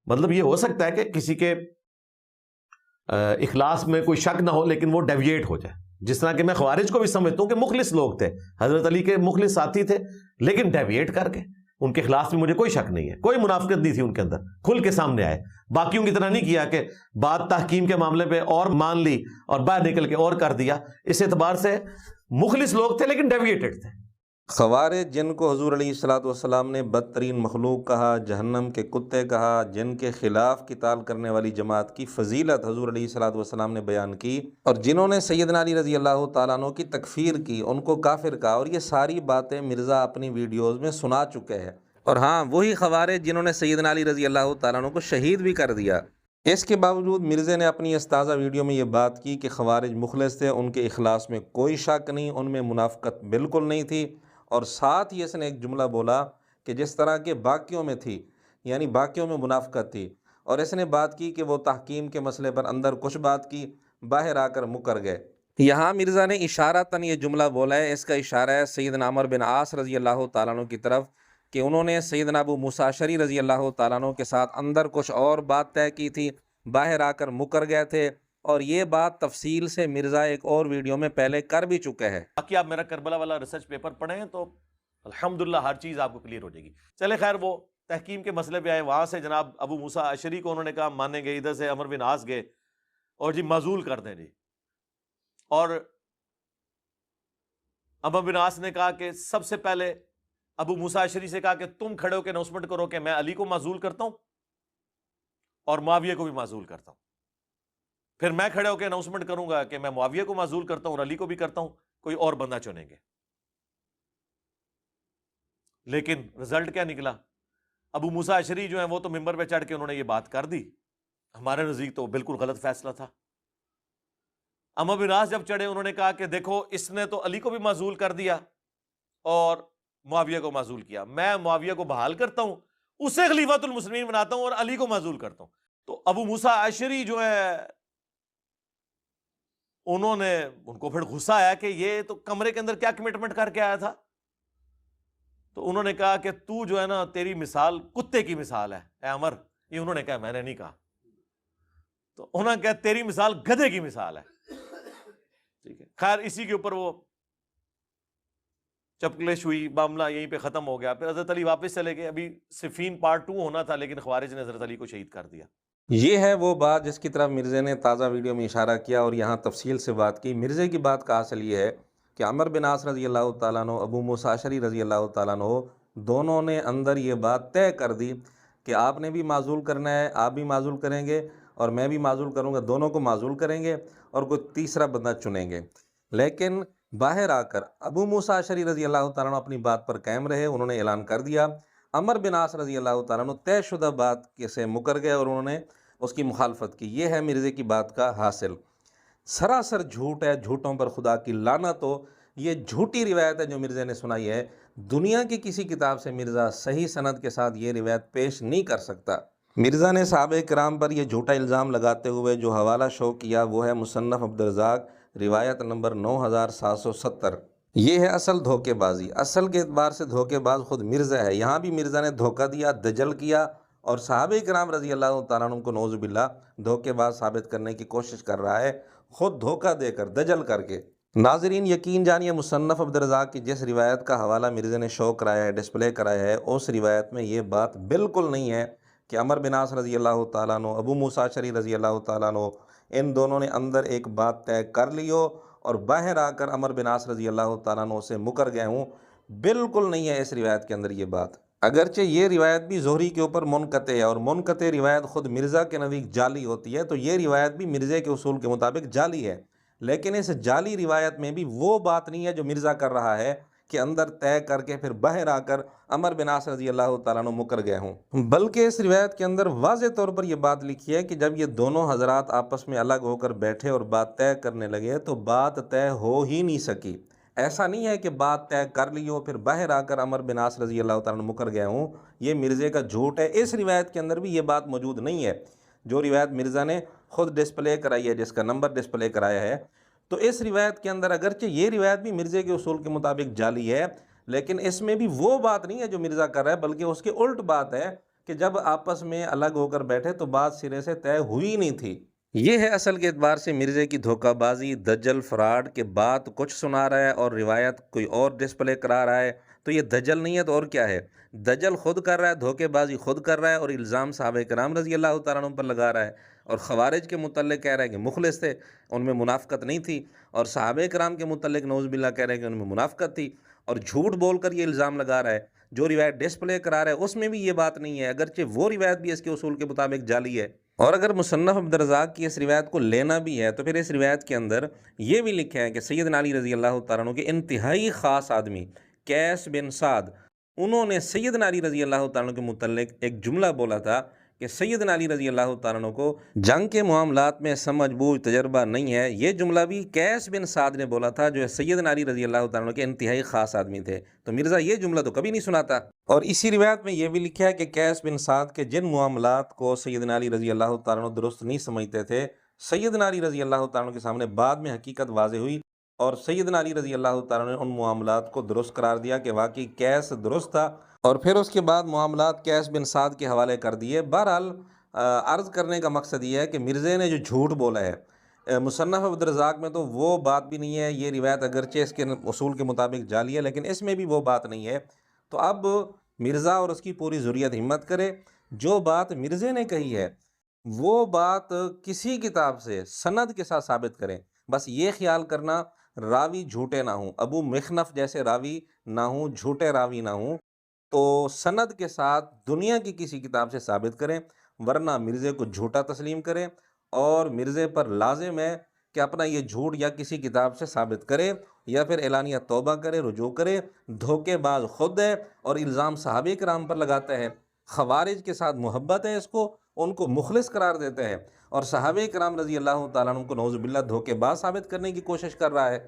مطلب یہ ہو سکتا ہے کہ کسی کے اخلاص میں کوئی شک نہ ہو لیکن وہ ڈیویٹ ہو جائے، جس طرح کہ میں خوارج کو بھی سمجھتا ہوں کہ مخلص لوگ تھے، حضرت علی کے مخلص ساتھی تھے، لیکن ڈیویٹ کر کے ان کے اخلاص میں مجھے کوئی شک نہیں ہے، کوئی منافقت نہیں تھی ان کے اندر، کھل کے سامنے آئے، باقیوں کی طرح نہیں کیا کہ بات تحکیم کے معاملے پہ اور مان لی اور باہر نکل کے اور کر دیا۔ اس اعتبار سے مخلص لوگ تھے لیکن ڈیویٹڈ تھے۔ خوارج جن کو حضور علیہ الصلوۃ والسلام نے بدترین مخلوق کہا، جہنم کے کتے کہا، جن کے خلاف قتال کرنے والی جماعت کی فضیلت حضور علیہ الصلوۃ والسلام نے بیان کی، اور جنہوں نے سیدنا علی رضی اللہ تعالیٰ عنہ کی تکفیر کی، ان کو کافر کہا، اور یہ ساری باتیں مرزا اپنی ویڈیوز میں سنا چکے ہیں۔ اور ہاں، وہی خوارج جنہوں نے سیدنا علی رضی اللہ تعالیٰ عنہ کو شہید بھی کر دیا۔ اس کے باوجود مرزا نے اپنی اس تازہ ویڈیو میں یہ بات کی کہ خوارج مخلص تھے، ان کے اخلاص میں کوئی شک نہیں، ان میں منافقت بالکل نہیں تھی، اور ساتھ ہی اس نے ایک جملہ بولا کہ جس طرح کے باقیوں میں تھی، یعنی باقیوں میں منافقت تھی، اور اس نے بات کی کہ وہ تحکیم کے مسئلے پر اندر کچھ بات کی، باہر آ کر مکر گئے۔ یہاں مرزا نے اشارتاً یہ جملہ بولا ہے، اس کا اشارہ ہے سیدنا عمر بن عاص رضی اللہ تعالیٰ عنہ کی طرف کہ انہوں نے سیدنا ابو موسیٰ اشعری رضی اللہ تعالیٰ عنہ کے ساتھ اندر کچھ اور بات طے کی تھی، باہر آ کر مکر گئے تھے، اور یہ بات تفصیل سے مرزا ایک اور ویڈیو میں پہلے کر بھی چکے ہیں۔ باقی آپ میرا کربلا والا ریسرچ پیپر پڑھیں تو الحمدللہ ہر چیز آپ کو کلیئر ہو جائے گی۔ چلے خیر، وہ تحکیم کے مسئلے پہ آئے، وہاں سے جناب ابو موسیٰ اشعری کو انہوں نے کہا مانیں گے، ادھر سے عمر بن عاص گئے اور جی معزول کر دیں جی، اور عمر بن عاص نے کہا کہ سب سے پہلے ابو موسیٰ اشعری سے کہا کہ تم کھڑے ہو کے اناؤنسمنٹ کرو کہ میں علی کو معزول کرتا ہوں اور معاویہ کو بھی معزول کرتا ہوں، پھر میں کھڑے ہو کے اناؤنسمنٹ کروں گا کہ میں معاویہ کو معزول کرتا ہوں اور علی کو بھی کرتا ہوں، کوئی اور بندہ چنیں گے۔ لیکن رزلٹ کیا نکلا؟ ابو موسیٰ اشعری جو ہیں وہ تو ممبر پہ چڑھ کے انہوں نے یہ بات کر دی، ہمارے نزدیک تو بالکل غلط فیصلہ تھا۔ عمر بن عاص جب چڑھے، انہوں نے کہا کہ دیکھو اس نے تو علی کو بھی معزول کر دیا اور معاویہ کو معزول کیا، میں معاویہ کو بحال کرتا ہوں، اسے خلیفۃ المسلمین بناتا ہوں اور علی کو معزول کرتا ہوں۔ تو ابو موسیٰ اشعری جو ہے ان کو پھر غصہ آیا کہ یہ تو کمرے کے اندر کیا کمٹمنٹ کر کے آیا تھا، تو انہوں نے کہا کہ تو جو ہے نا، تیری مثال کتے کی مثال ہے اے عمر۔ یہ انہوں نے کہا، میں نے نہیں کہا، تو انہوں نے کہا تیری مثال گدھے کی مثال ہے۔ ٹھیک ہے، خیر اسی کے اوپر وہ چپکلش ہوئی، معاملہ یہیں پہ ختم ہو گیا۔ پھر حضرت علی واپس چلے گئے، ابھی صفین پارٹ 2 ہونا تھا لیکن خوارج نے حضرت علی کو شہید کر دیا۔ یہ ہے وہ بات جس کی طرف مرزا نے تازہ ویڈیو میں اشارہ کیا اور یہاں تفصیل سے بات کی۔ مرزا کی بات کا اصل یہ ہے کہ عمر بن عاص رضی اللہ تعالیٰ عنہ، ابو موسیٰ اشعری رضی اللہ تعالیٰ عنہ، دونوں نے اندر یہ بات طے کر دی کہ آپ نے بھی معزول کرنا ہے، آپ بھی معزول کریں گے اور میں بھی معزول کروں گا، دونوں کو معزول کریں گے اور کوئی تیسرا بندہ چنیں گے۔ لیکن باہر آ کر ابو موسیٰ اشعری رضی اللہ تعالیٰ عنہ اپنی بات پر قائم رہے، انہوں نے اعلان کر دیا۔ عمر بن عاص رضی اللہ تعالیٰ عنہ طے شدہ بات سے مکر گئے اور انہوں نے اس کی مخالفت کی۔ یہ ہے مرزا کی بات کا حاصل۔ سراسر جھوٹ ہے، جھوٹوں پر خدا کی لعنت ہو۔ یہ جھوٹی روایت ہے جو مرزا نے سنائی ہے، دنیا کی کسی کتاب سے مرزا صحیح سند کے ساتھ یہ روایت پیش نہیں کر سکتا۔ مرزا نے صحابہ کرام پر یہ جھوٹا الزام لگاتے ہوئے جو حوالہ شو کیا وہ ہے مصنف عبدالرزاق، روایت نمبر 9770۔ یہ ہے اصل دھوکے بازی۔ اصل کے اعتبار سے دھوکے باز خود مرزا ہے۔ یہاں بھی مرزا نے دھوکہ دیا، دجل کیا، اور صحابہ کرام رضی اللہ تعالیٰ عنہ کو نعوذ باللہ دھوکے باز ثابت کرنے کی کوشش کر رہا ہے، خود دھوکہ دے کر، دجل کر کے۔ ناظرین یقین جانیے، مصنف عبدالرزاق کی جس روایت کا حوالہ مرزا نے شو کرایا ہے، ڈسپلے کرایا ہے، اس روایت میں یہ بات بالکل نہیں ہے کہ عمر بن عاص رضی اللہ تعالیٰ عنہ، ابو موسیٰ اشعری رضی اللہ تعالیٰ عنہ، ان دونوں نے اندر ایک بات طے کر لی ہو اور باہر آ کر عمر بن عاص رضی اللہ تعالیٰ عنہ سے مکر گئے ہوں۔ بالکل نہیں ہے اس روایت کے اندر یہ بات۔ اگرچہ یہ روایت بھی زہری کے اوپر منقطع ہے، اور منقطع روایت خود مرزا کے نزدیک جعلی ہوتی ہے، تو یہ روایت بھی مرزا کے اصول کے مطابق جعلی ہے، لیکن اس جعلی روایت میں بھی وہ بات نہیں ہے جو مرزا کر رہا ہے کہ اندر طے کر کے پھر باہر آ کر عمر بن عاص رضی اللہ تعالیٰ عنہ مکر گئے ہوں، بلکہ اس روایت کے اندر واضح طور پر یہ بات لکھی ہے کہ جب یہ دونوں حضرات آپس میں الگ ہو کر بیٹھے اور بات طے کرنے لگے تو بات طے ہو ہی نہیں سکی۔ ایسا نہیں ہے کہ بات طے کر لی ہو پھر باہر آ کر عمر بن عاص رضی اللہ تعالیٰ عنہ مکر گئے ہوں، یہ مرزا کا جھوٹ ہے۔ اس روایت کے اندر بھی یہ بات موجود نہیں ہے جو روایت مرزا نے خود ڈسپلے کرائی ہے، جس کا نمبر ڈسپلے کرایا ہے۔ تو اس روایت کے اندر اگرچہ یہ روایت بھی مرزا کے اصول کے مطابق جعلی ہے، لیکن اس میں بھی وہ بات نہیں ہے جو مرزا کر رہا ہے، بلکہ اس کے الٹ بات ہے کہ جب آپس میں الگ ہو کر بیٹھے تو بات سرے سے طے ہوئی نہیں تھی۔ یہ ہے اصل کے اعتبار سے مرزے کی دھوکہ بازی، دجل، فراڈ کے بات کچھ سنا رہا ہے اور روایت کوئی اور ڈسپلے کرا رہا ہے۔ تو یہ دجل نہیں ہے تو اور کیا ہے؟ دجل خود کر رہا ہے، دھوکے بازی خود کر رہا ہے، اور الزام صحابہ کرام رضی اللہ تعالیٰ عنہ پر لگا رہا ہے، اور خوارج کے متعلق کہہ رہا ہے کہ مخلص تھے، ان میں منافقت نہیں تھی، اور صحابہ کرام کے متعلق نعوذ باللہ کہہ رہے ہیں کہ ان میں منافقت تھی، اور جھوٹ بول کر یہ الزام لگا رہا ہے۔ جو روایت ڈسپلے کرا رہا ہے اس میں بھی یہ بات نہیں ہے، اگرچہ وہ روایت بھی اس کے اصول کے مطابق جعلی ہے۔ اور اگر مصنف عبدالرزاق کی اس روایت کو لینا بھی ہے تو پھر اس روایت کے اندر یہ بھی لکھا ہے کہ سیدنا علی رضی اللہ تعالیٰ عنہ کے انتہائی خاص آدمی قیس بن سعد، انہوں نے سیدنا علی رضی اللہ تعالیٰ عنہ کے متعلق ایک جملہ بولا تھا کہ سیدنا علی رضی اللہ تعالیٰ عنہ کو جنگ کے معاملات میں سمجھ بوجھ تجربہ نہیں ہے۔ یہ جملہ بھی قیس بن سعد نے بولا تھا، جو سیدنا علی رضی اللہ تعالیٰ عنہ کے انتہائی خاص آدمی تھے۔ تو مرزا یہ جملہ تو کبھی نہیں سناتا۔ اور اسی روایت میں یہ بھی لکھا ہے کہ قیس بن سعد کے جن معاملات کو سیدنا علی رضی اللہ تعالیٰ عنہ درست نہیں سمجھتے تھے، سیدنا علی رضی اللہ تعالیٰ عنہ کے سامنے بعد میں حقیقت واضح ہوئی، اور سیدنا علی رضی اللہ تعالیٰ عنہ نے ان معاملات کو درست قرار دیا کہ واقعی قیس درست تھا، اور پھر اس کے بعد معاملات قیس بن سعد کے حوالے کر دیے۔ بہرحال عرض کرنے کا مقصد یہ ہے کہ مرزے نے جو جھوٹ بولا ہے، مصنف عبدالرزاق میں تو وہ بات بھی نہیں ہے، یہ روایت اگرچہ اس کے اصول کے مطابق جعلی ہے لیکن اس میں بھی وہ بات نہیں ہے۔ تو اب مرزا اور اس کی پوری ذریت ہمت کرے، جو بات مرزے نے کہی ہے وہ بات کسی کتاب سے سند کے ساتھ ثابت کریں۔ بس یہ خیال کرنا راوی جھوٹے نہ ہوں، ابو مخنف جیسے راوی نہ ہوں، جھوٹے راوی نہ ہوں، تو سند کے ساتھ دنیا کی کسی کتاب سے ثابت کریں، ورنہ مرزے کو جھوٹا تسلیم کریں، اور مرزے پر لازم ہے کہ اپنا یہ جھوٹ یا کسی کتاب سے ثابت کرے یا پھر اعلانیہ توبہ کرے، رجوع کرے۔ دھوکے باز خود ہے اور الزام صحابہ کرام پر لگاتا ہے، خوارج کے ساتھ محبت ہے اس کو، ان کو مخلص قرار دیتے ہیں، اور صحابہ کرام رضی اللہ تعالیٰ عنہ کو نعوذ باللہ دھوکے باز ثابت کرنے کی کوشش کر رہا ہے۔